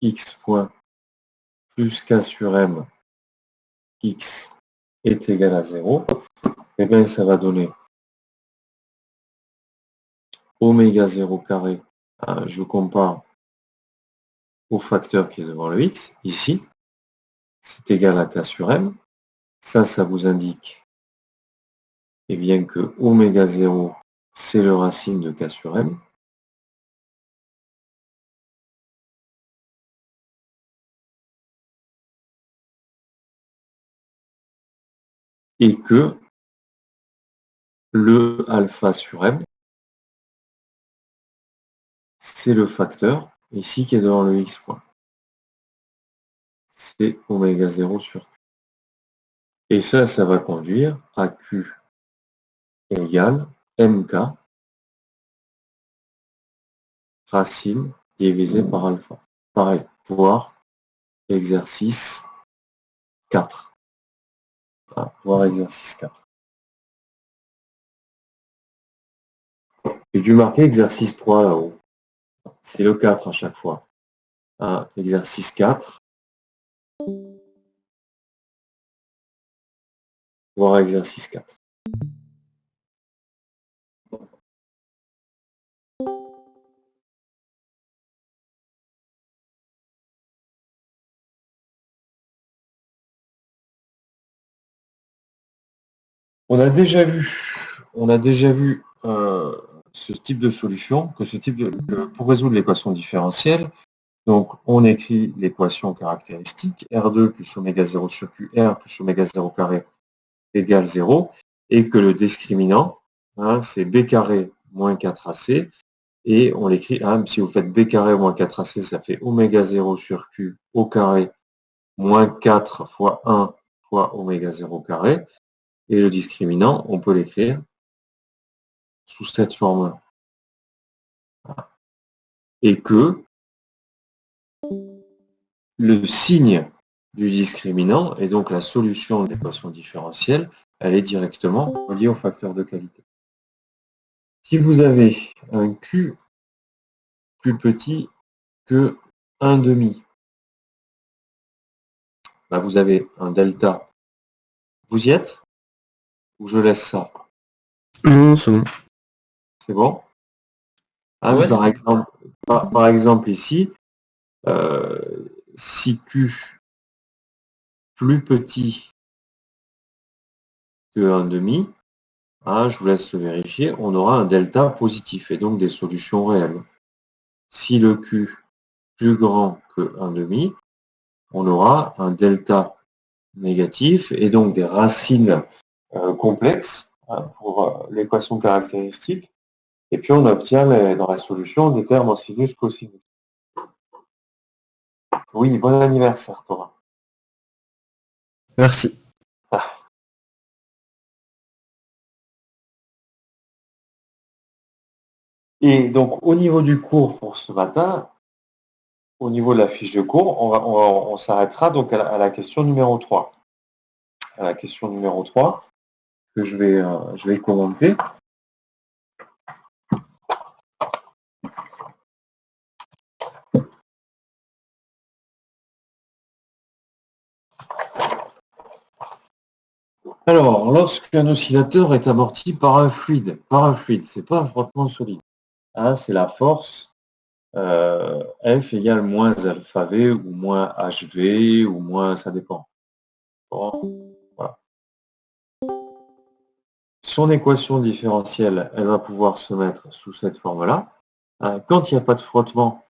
x point plus k sur m, x est égal à 0, et bien ça va donner oméga 0 carré, je compare au facteur qui est devant le x, ici, c'est égal à k sur m. Ça vous indique eh bien, que oméga 0, c'est le racine de k sur m. Et que le alpha sur m, c'est le facteur, ici, qui est devant le x point. C'est oméga 0 sur q. Et ça va conduire à q égale mk racine divisé par alpha. Pareil, voir exercice 4. Voir exercice 4. J'ai dû marquer exercice 3 là-haut. C'est le 4 à chaque fois. Exercice 4. Voir exercice 4. On a déjà vu ce type de solution, pour résoudre l'équation différentielle, donc on écrit l'équation caractéristique, R2 plus oméga 0 sur QR plus oméga 0 carré égale 0, et que le discriminant, c'est B carré moins 4AC, et on l'écrit, si vous faites B carré moins 4AC, ça fait oméga 0 sur Q au carré moins 4 fois 1 fois oméga 0 carré. Et le discriminant, on peut l'écrire sous cette forme-là. Et que le signe du discriminant, et donc la solution de l'équation différentielle, elle est directement reliée au facteur de qualité. Si vous avez un Q plus petit que 1,5, bah vous avez un delta. Vous y êtes? Ou je laisse ça? Non, c'est bon. C'est bon? Hein, Ouais, par exemple ici, si Q plus petit que 1,5, hein, je vous laisse le vérifier, on aura un delta positif et donc des solutions réelles. Si le Q plus grand que 1,5, on aura un delta négatif et donc des racines complexes, hein, pour l'équation caractéristique. Et puis on obtient dans la solution des termes en sinus cosinus. Oui, bon anniversaire Thomas. Merci. Et donc au niveau du cours pour ce matin, au niveau de la fiche de cours, on s'arrêtera donc à la question numéro 3. À la question numéro 3 que je vais commenter. Alors, lorsqu'un oscillateur est amorti par un fluide, c'est pas un frottement solide. Hein, c'est la force F égale moins alpha V ou moins HV ou moins, ça dépend. Bon, voilà. Son équation différentielle, elle va pouvoir se mettre sous cette forme-là. Quand il n'y a pas de frottement,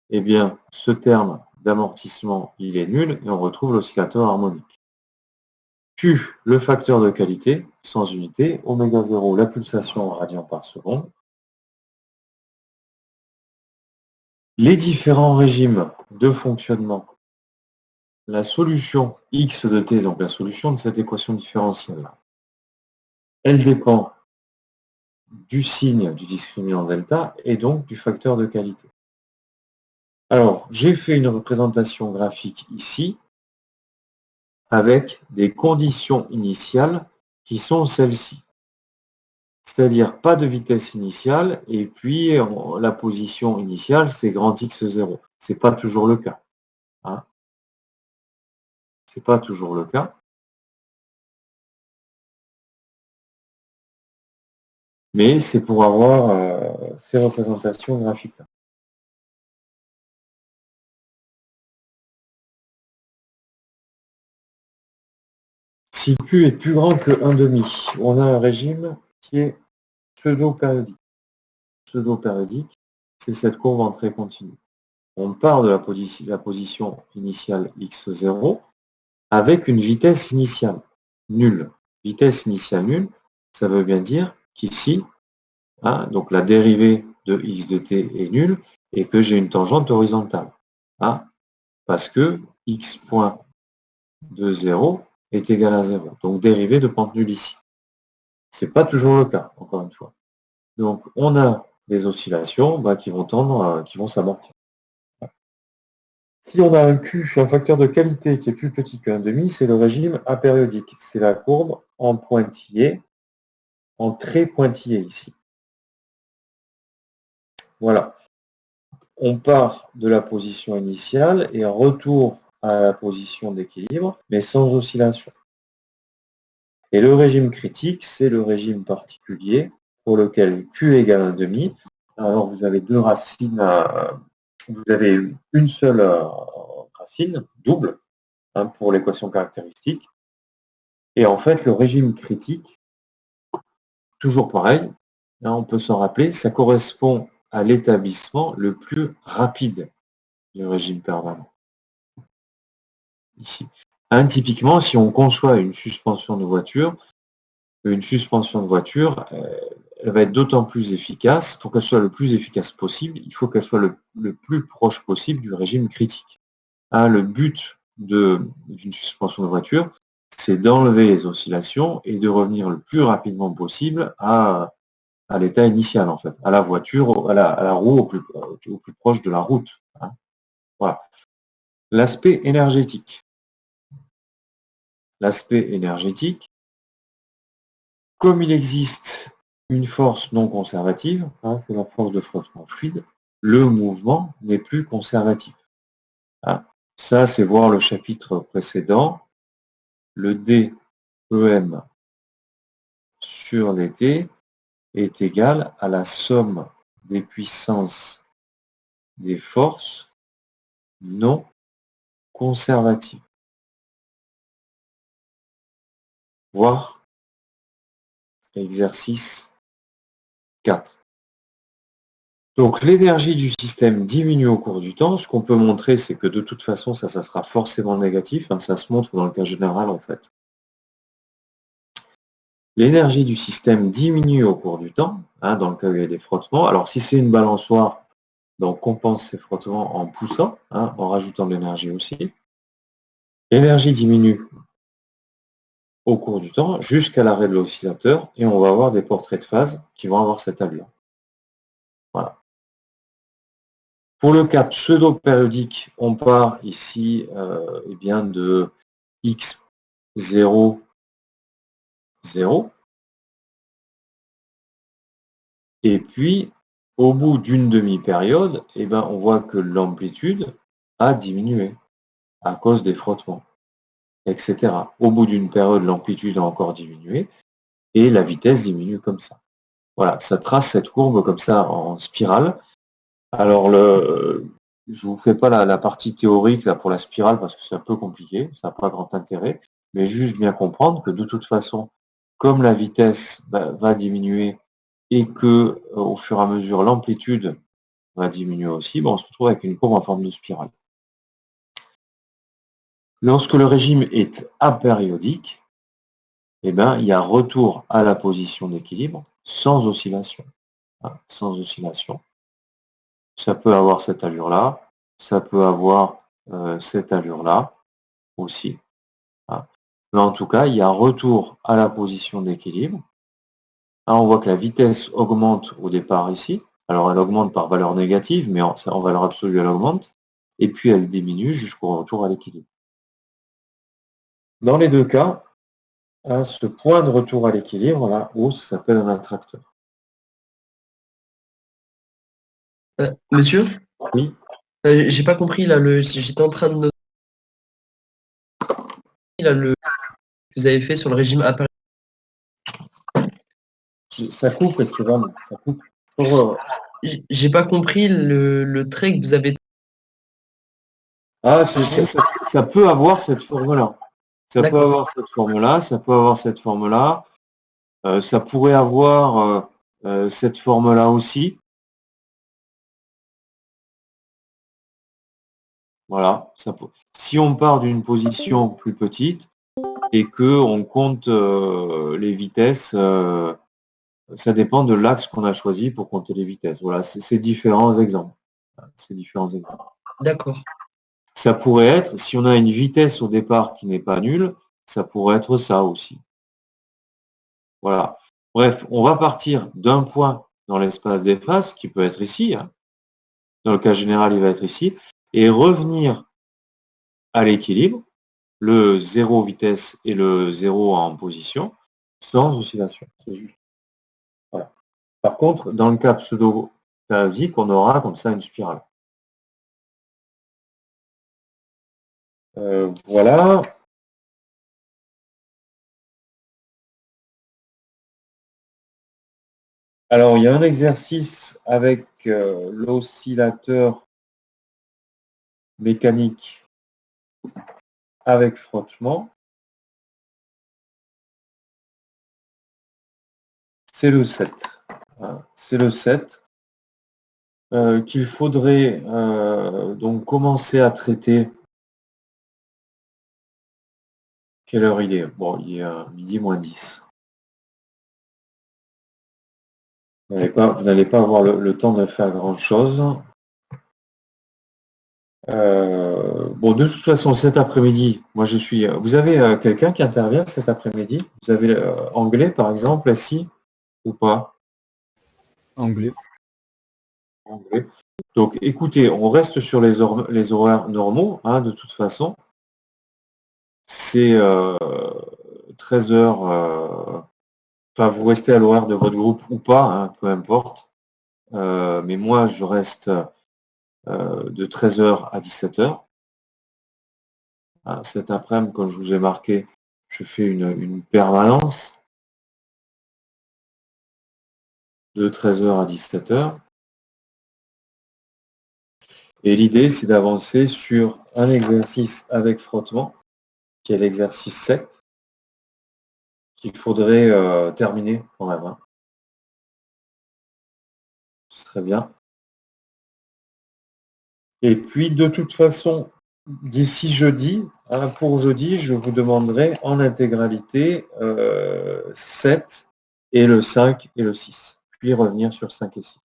eh bien, ce terme d'amortissement, il est nul et on retrouve l'oscillateur harmonique. Q, le facteur de qualité, sans unité, oméga 0, la pulsation en radians par seconde. Les différents régimes de fonctionnement, la solution x de t, donc la solution de cette équation différentielle, elle dépend du signe du discriminant delta et donc du facteur de qualité. Alors, j'ai fait une représentation graphique ici avec des conditions initiales qui sont celles-ci. C'est-à-dire pas de vitesse initiale et puis la position initiale c'est grand X0. C'est pas toujours le cas. Hein. C'est pas toujours le cas. Mais c'est pour avoir ces représentations graphiques-là. Si Q est plus grand que 1,5, on a un régime qui est pseudo-périodique. Pseudo-périodique, c'est cette courbe en trait continu. On part de la position initiale x0 avec une vitesse initiale nulle. Vitesse initiale nulle, ça veut bien dire qu'ici, hein, donc la dérivée de x de t est nulle et que j'ai une tangente horizontale. Hein, parce que x point de 0 est égal à 0. Donc dérivée de pente nulle ici. Ce n'est pas toujours le cas, encore une fois. Donc on a des oscillations qui vont tendre, qui vont s'amortir. Si on a un Q, un facteur de qualité qui est plus petit que 1,5, c'est le régime apériodique. C'est la courbe en pointillé, en trait pointillé ici. Voilà. On part de la position initiale et retour à la position d'équilibre, mais sans oscillation. Et le régime critique, c'est le régime particulier pour lequel Q égale 1,5. Alors vous avez deux racines, vous avez une seule racine, double, hein, pour l'équation caractéristique. Et en fait, le régime critique, toujours pareil, là on peut s'en rappeler, ça correspond à l'établissement le plus rapide du régime permanent. Ici. Hein, typiquement, si on conçoit une suspension de voiture, elle va être d'autant plus efficace. Pour qu'elle soit le plus efficace possible, il faut qu'elle soit le plus proche possible du régime critique. Hein, le but d'une suspension de voiture, c'est d'enlever les oscillations et de revenir le plus rapidement possible à l'état initial, en fait, à la voiture, à la roue au plus proche de la route. Hein. Voilà. L'aspect énergétique. L'aspect énergétique, comme il existe une force non conservative, hein, c'est la force de frottement fluide, le mouvement n'est plus conservatif. Hein. Ça, c'est voir le chapitre précédent. Le DEM sur dt est égal à la somme des puissances des forces non conservatives. Voir exercice 4. Donc l'énergie du système diminue au cours du temps. Ce qu'on peut montrer, c'est que de toute façon, ça sera forcément négatif. Hein, ça se montre dans le cas général, en fait. L'énergie du système diminue au cours du temps, hein, dans le cas où il y a des frottements. Alors si c'est une balançoire, on compense ces frottements en poussant, hein, en rajoutant de l'énergie aussi. L'énergie diminue au cours du temps jusqu'à l'arrêt de l'oscillateur et on va avoir des portraits de phase qui vont avoir cette allure. Voilà. Pour le cas pseudo-périodique, on part ici eh bien de x0, 0. Et puis, au bout d'une demi-période, eh ben, on voit que l'amplitude a diminué à cause des frottements, etc. Au bout d'une période, l'amplitude a encore diminué et la vitesse diminue comme ça. Voilà, ça trace cette courbe comme ça en spirale. Alors, je ne vous fais pas la partie théorique là, pour la spirale parce que c'est un peu compliqué, ça n'a pas grand intérêt, mais juste bien comprendre que de toute façon, comme la vitesse va diminuer et que au fur et à mesure l'amplitude va diminuer aussi, on se retrouve avec une courbe en forme de spirale. Lorsque le régime est apériodique, eh ben, il y a retour à la position d'équilibre sans oscillation. Hein, sans oscillation. Ça peut avoir cette allure-là, ça peut avoir cette allure-là aussi. Hein. Mais en tout cas, il y a retour à la position d'équilibre. On voit que la vitesse augmente au départ ici. Alors elle augmente par valeur négative, mais en valeur absolue, elle augmente. Et puis elle diminue jusqu'au retour à l'équilibre. Dans les deux cas, ce point de retour à l'équilibre, là, haut, ça s'appelle un attracteur. Monsieur, Oui. j'ai pas compris là. J'étais en train de noter là, le que vous avez fait sur le régime apériodique. Ça coupe, Esteban, ça coupe. J'ai pas compris le trait que vous avez. Ça peut avoir cette forme-là. Ça peut avoir cette forme-là, ça peut avoir cette forme-là. Ça pourrait avoir cette forme-là aussi. Voilà. Si on part d'une position plus petite et que on compte les vitesses, ça dépend de l'axe qu'on a choisi pour compter les vitesses. Voilà, c'est différents exemples. C'est différents exemples. D'accord. Ça pourrait être, si on a une vitesse au départ qui n'est pas nulle, ça pourrait être ça aussi. Voilà. Bref, on va partir d'un point dans l'espace des phases, qui peut être ici, hein. Dans le cas général, il va être ici, et revenir à l'équilibre, le 0 vitesse et le 0 en position, sans oscillation. C'est juste. Voilà. Par contre, dans le cas pseudo-périodique, on aura comme ça une spirale. Voilà. Alors, il y a un exercice avec l'oscillateur mécanique avec frottement. C'est le 7. C'est le 7 qu'il faudrait donc commencer à traiter. Quelle heure il est? Bon, il est midi moins 10. Vous n'allez pas avoir le temps de faire grand-chose. Bon, de toute façon, cet après-midi, moi je suis... Vous avez quelqu'un qui intervient cet après-midi? Vous avez anglais, par exemple, ici, ou pas? Anglais. Anglais. Donc écoutez, on reste sur les horaires normaux, hein, de toute façon. C'est 13 heures, enfin vous restez à l'horaire de votre groupe ou pas, hein, peu importe. Mais moi je reste de 13 heures à 17 heures. Cet après-midi, comme je vous ai marqué, je fais une permanence de 13 heures à 17 heures. Et l'idée, c'est d'avancer sur un exercice avec frottement, qui est l'exercice 7, qu'il faudrait terminer quand même. Hein. Ce serait bien. Et puis, de toute façon, d'ici jeudi, hein, pour jeudi, je vous demanderai en intégralité 7 et le 5 et le 6. Puis revenir sur 5 et 6.